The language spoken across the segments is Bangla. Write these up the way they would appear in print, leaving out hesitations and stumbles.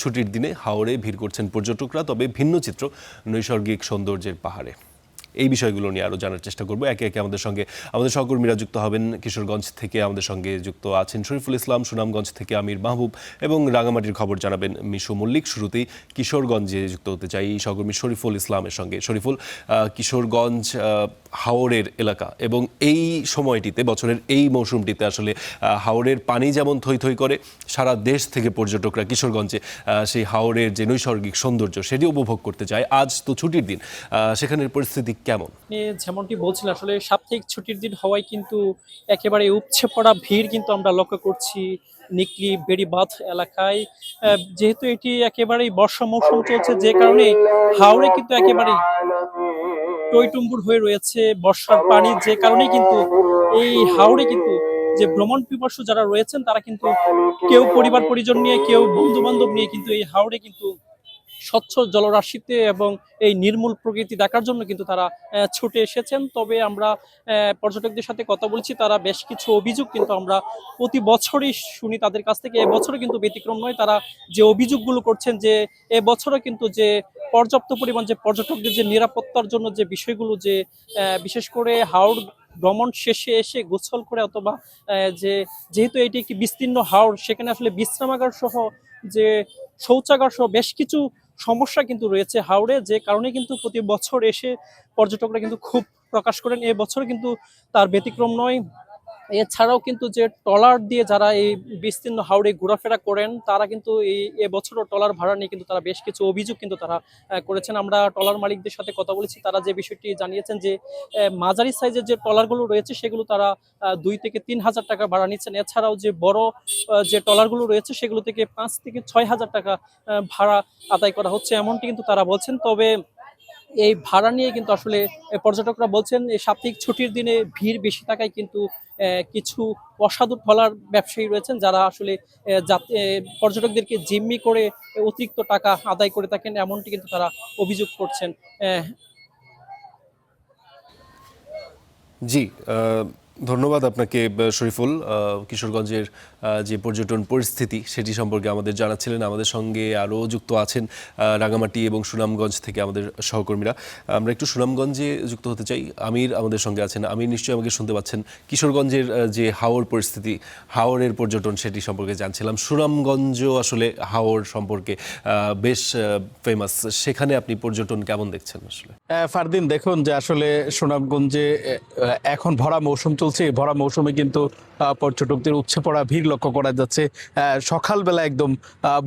ছুটির দিনে হাওরে ভিড় করছেন পর্যটকরা, তবে ভিন্ন চিত্র নৈসর্গিক সৌন্দর্যের পাহাড়ে। এই বিষয়গুলো নিয়ে আরও জানার চেষ্টা করব। একে একে আমাদের সহকর্মীরা যুক্ত হবেন। কিশোরগঞ্জ থেকে আমাদের সঙ্গে যুক্ত আছেন শরীফুল ইসলাম, সুনামগঞ্জ থেকে আমির মাহবুব এবং রাঙামাটির খবর জানাবেন মিশু মল্লিক। শুরুতেই কিশোরগঞ্জে যুক্ত হতে চাই সহকর্মী শরীফুল ইসলামের সঙ্গে। শরীফুল, কিশোরগঞ্জ হাওরের এলাকা এবং এই সময়টিতে, বছরের এই মৌসুমটিতে আসলে হাওরের পানি যেমন থই থই করে, সারা দেশ থেকে পর্যটকরা কিশোরগঞ্জে সেই হাওরের যে নৈসর্গিক সৌন্দর্য সেটি উপভোগ করতে চায়। আজ তো ছুটির দিন, সেখানের পরিস্থিতি কেমন? যেমনটি বলছিলেন, আসলে সাপ্তাহিক ছুটির দিন হওয়ায় কিন্তু একেবারে উপচে পড়া ভিড় কিন্তু আমরা লক্ষ্য করছি নিকলি বেড়িবাঁধ এলাকায়। যেহেতু এটি একেবারেই বর্ষা মৌসুম চলছে, যে কারণে হাওড়ে কিন্তু একেবারে টইটুম্বুর হয়ে রয়েছে বর্ষার পানি, যে কারণে কিন্তু এই হাওড়ে কিন্তু যে ভ্রমণ পিপাসু যারা রয়েছেন তারা কিন্তু কেউ পরিবার পরিজন নিয়ে, কেউ বন্ধু বান্ধব নিয়ে কিন্তু এই হাওড়ে কিন্তু স্বচ্ছ জলরাশিতে এবং এই নির্মূল প্রকৃতি দেখার জন্য কিন্তু তারা ছুটে এসেছেন। তবে আমরা পর্যটকদের সাথে কথা বলছি, তারা বেশ কিছু অভিযোগ কিন্তু আমরা প্রতি বছরই শুনি তাদের কাছ থেকে। এবছরও কিন্তু ব্যতিক্রম নয়। তারা যে অভিযোগগুলো করছেন যে এবছরও কিন্তু যে পর্যাপ্ত পরিমাণ যে পর্যটকদের যে নিরাপত্তার জন্য যে বিষয়গুলো, যে বিশেষ করে হাওড় ভ্রমণ শেষে এসে গোসল করে, অথবা যেহেতু এটি একটি বিস্তীর্ণ হাওড়, সেখানে আসলে বিশ্রামাগার সহ যে শৌচাগার সহ বেশ কিছু সমস্যা কিন্তু রয়েছে হাওড়ে, যে কারণে কিন্তু প্রতি বছর এসে পর্যটকরা কিন্তু খুব প্রকাশ করেন। এবছর কিন্তু তার ব্যতিক্রম নয়। এছাড়াও কিন্তু যে ট্রলার দিয়ে যারা এই বিস্তীর্ণ হাওড়ে ঘোরাফেরা করেন, তারা কিন্তু এবছরও ট্রলার ভাড়া নিয়ে কিন্তু তারা বেশ কিছু অভিযোগ কিন্তু তারা করেছেন। আমরা ট্রলার মালিকদের সাথে কথা বলেছি, তারা যে বিষয়টি জানিয়েছেন যে মাঝারি সাইজের যে ট্রলারগুলো রয়েছে সেগুলো তারা 2 থেকে 3 হাজার টাকা ভাড়া নিচ্ছেন। এছাড়াও যে বড় যে ট্রলারগুলো রয়েছে সেগুলো থেকে 5 থেকে 6 হাজার টাকা ভাড়া আদায় করা হচ্ছে, এমনটি কিন্তু তারা বলছেন। তবে এই ভাড়া নিয়ে কিন্তু আসলে পর্যটকরা বলছেন এই সাপ্তাহিক ছুটির দিনে ভিড় বেশি থাকায় কিন্তু কিছু অসাধু ট্রলার ব্যবসায়ী রয়েছেন যারা আসলে পর্যটকদেরকে জিম্মি করে অতিরিক্ত টাকা আদায় করে থাকেন, এমনটি কিন্তু তারা অভিযোগ করছেন। জি, ধন্যবাদ আপনাকে শরীফুল। কিশোরগঞ্জের যে পর্যটন পরিস্থিতি সেটি সম্পর্কে আমাদের জানাচ্ছিলেন। আমাদের সঙ্গে আরও যুক্ত আছেন রাঙামাটি এবং সুনামগঞ্জ থেকে আমাদের সহকর্মীরা। আমরা একটু সুনামগঞ্জে যুক্ত হতে চাই। আমির আমাদের সঙ্গে আছেন। আমির, নিশ্চয়ই আমাকে শুনতে পাচ্ছেন। কিশোরগঞ্জের যে হাওর পরিস্থিতি, হাওরের পর্যটন সেটি সম্পর্কে জানছিলাম। সুনামগঞ্জও আসলে হাওর সম্পর্কে বেশ ফেমাস। সেখানে আপনি পর্যটন কেমন দেখছেন আসলে? ফারদিন, দেখুন যে আসলে সুনামগঞ্জে এখন ভরা মৌসুম চলছে। এই ভরা মৌসুমে কিন্তু পর্যটকদের উপচে পড়া ভিড় লক্ষ্য করা যাচ্ছে। সকালবেলা একদম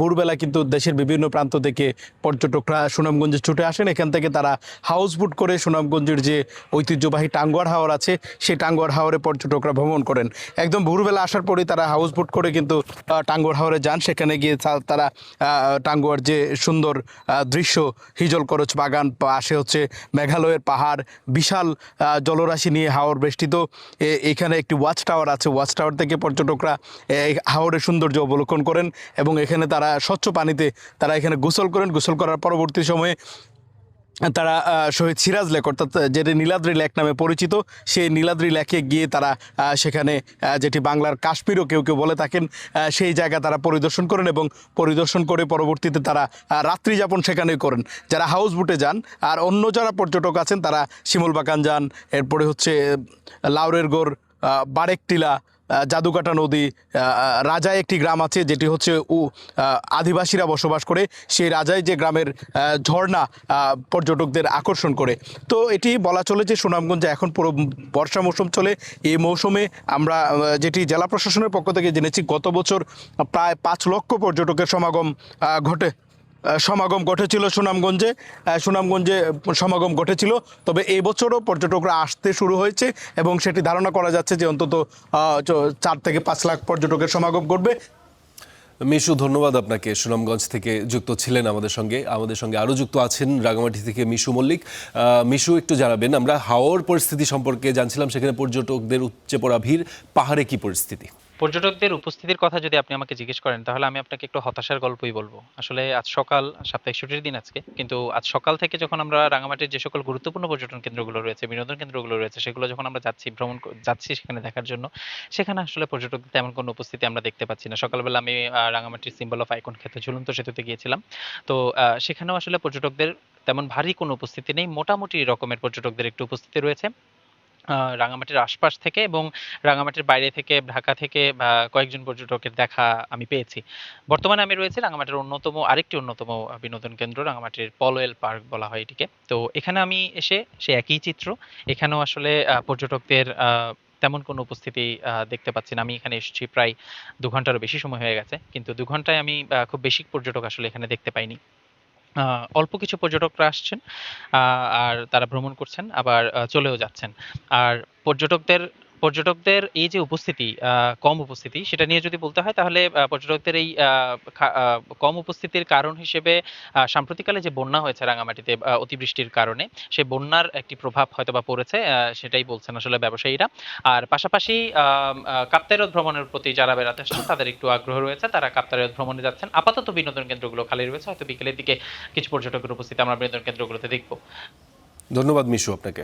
ভোরবেলা কিন্তু দেশের বিভিন্ন প্রান্ত থেকে পর্যটকরা সুনামগঞ্জে ছুটে আসেন। এখান থেকে তারা হাউস বুট করে সুনামগঞ্জের যে ঐতিহ্যবাহী টাঙ্গুয়ার হাওর আছে সেই টাঙ্গুয়ার হাওরে পর্যটকরা ভ্রমণ করেন। একদম ভোরবেলা আসার পরেই তারা হাউস বুট করে কিন্তু টাঙ্গুয়ার হাওরে যান। সেখানে গিয়ে তারা টাঙ্গুয়ার যে সুন্দর দৃশ্য, হিজল করচ বাগান, পাশে হচ্ছে মেঘালয়ের পাহাড়, বিশাল জলরাশি নিয়ে হাওর বেষ্টিত। এখানে একটি ওয়াচ টাওয়ার আছে। ওয়াচ টাওয়ার থেকে পর্যটকরা হাওরের সৌন্দর্য অবলোকন করেন এবং এখানে তারা স্বচ্ছ পানিতে তারা এখানে গোসল করেন। গোসল করার পরবর্তী সময়ে তারা শহীদ সিরাজ লেক, অর্থাৎ যেটি নীলাদ্রি লেক নামে পরিচিত, সেই নীলাদ্রি লেকে গিয়ে তারা সেখানে, যেটি বাংলার কাশ্মীরও কেউ কেউ বলে থাকেন, সেই জায়গা তারা পরিদর্শন করেন এবং পরিদর্শন করে পরবর্তীতে তারা রাত্রি যাপন সেখানেই করেন যারা হাউস বোটে যান। আর অন্য যারা পর্যটক আছেন তারা শিমুলবাগান যান, এরপরে হচ্ছে লাউরের গোড়, বারেকটিলা, জাদুকাটা নদী, রাজায় একটি গ্রাম আছে যেটি হচ্ছে আদিবাসীরা বসবাস করে, সেই রাজায় যে গ্রামের ঝর্ণা পর্যটকদের আকর্ষণ করে। তো এটি বলা চলে যে সুনামগঞ্জে এখন পুরো বর্ষা মৌসুম চলে। এই মৌসুমে আমরা যেটি জেলা প্রশাসনের পক্ষ থেকে জেনেছি, গত বছর প্রায় 5 লক্ষ পর্যটকের সমাগম ঘটেছিল সুনামগঞ্জে সমাগম ঘটেছিল। তবে এই বছরও পর্যটকরা আসতে শুরু হয়েছে এবং সেটি ধারণা করা যাচ্ছে যে অন্তত 4 থেকে 5 লাখ পর্যটকের সমাগম ঘটবে। মিশু, ধন্যবাদ আপনাকে। সুনামগঞ্জ থেকে যুক্ত ছিলেন আমাদের সঙ্গে আরও যুক্ত আছেন রাঙামাটি থেকে মিশু মল্লিক। মিশু, একটু জানাবেন, আমরা হাওর পরিস্থিতি সম্পর্কে জানছিলাম, সেখানে পর্যটকদের উপচে পড়া ভিড়, পাহাড়ে কি পরিস্থিতি? পর্যটকদের উপস্থিতির কথা যদি আপনি আমাকে জিজ্ঞেস করেন তাহলে আমি আপনাকে একটু হতাশার গল্পই বলবো। আসলে আজ সকাল, সাপ্তাহিক ছুটির দিন আজকে, কিন্তু আজ সকাল থেকে যখন আমরা রাঙামাটির যে সকল গুরুত্বপূর্ণ পর্যটন কেন্দ্রগুলো রয়েছে, বিনোদন কেন্দ্রগুলো রয়েছে, সেগুলো যখন আমরা যাচ্ছি যাচ্ছি সেখানে দেখার জন্য, সেখানে আসলে পর্যটকদের তেমন কোনো উপস্থিতি আমরা দেখতে পাচ্ছি না। সকালবেলা আমি রাঙামাটির সিম্বল অফ আইকন খ্যাত ঝুলন্ত সেতুতে গিয়েছিলাম। তো সেখানেও আসলে পর্যটকদের তেমন ভারী কোনো উপস্থিতি নেই, মোটামুটি রকমের পর্যটকদের একটু উপস্থিতি রয়েছে রাঙামাটির আশপাশ থেকে, এবং রাঙামাটির বাইরে থেকে, ঢাকা থেকে কয়েকজন পর্যটকের দেখা আমি পেয়েছি। বর্তমানে আমি রয়েছি রাঙামাটির আরেকটি অন্যতম বিনোদন কেন্দ্র, রাঙামাটির পলওয়েল পার্ক বলা হয় এটিকে। তো এখানে আমি এসে সে একই চিত্র, এখানেও আসলে পর্যটকদের তেমন কোনো উপস্থিতি দেখতে পাচ্ছি না। আমি এখানে এসেছি প্রায় 2 ঘন্টারও বেশি সময় হয়ে গেছে, কিন্তু 2 ঘন্টায় আমি খুব বেশি পর্যটক আসলে এখানে দেখতে পাইনি। অল্প কিছু পর্যটকরা আসছেন, আর তারা ভ্রমণ করছেন, আবার চলেও যাচ্ছেন। আর পর্যটকদের পর্যটকদের এই যে উপস্থিতি, কম উপস্থিতি, সেটা নিয়ে যদি বলতে হয় তাহলে পর্যটকদের এই কম উপস্থিতির কারণ হিসেবে সাম্প্রতিককালে যে বন্যা হয়েছে রাঙামাটিতে অতিবৃষ্টির কারণে, সেই বন্যার একটি প্রভাব হয়তোবা পড়েছে, সেটাই বলছেন আসলে ব্যবসায়ীরা। আর পাশাপাশি কাপ্তাই হ্রদ ভ্রমণের প্রতি যারা বেড়াতে আসছেন তাদের একটু আগ্রহ রয়েছে, তারা কাপ্তাই হ্রদ ভ্রমণে যাচ্ছেন। আপাতত বিনোদন কেন্দ্রগুলো খালি রয়েছে, হয়তো বিকেলের দিকে কিছু পর্যটকের উপস্থিতি আমরা বিনোদন কেন্দ্রগুলোতে দেখব। ধন্যবাদ মিশু আপনাকে।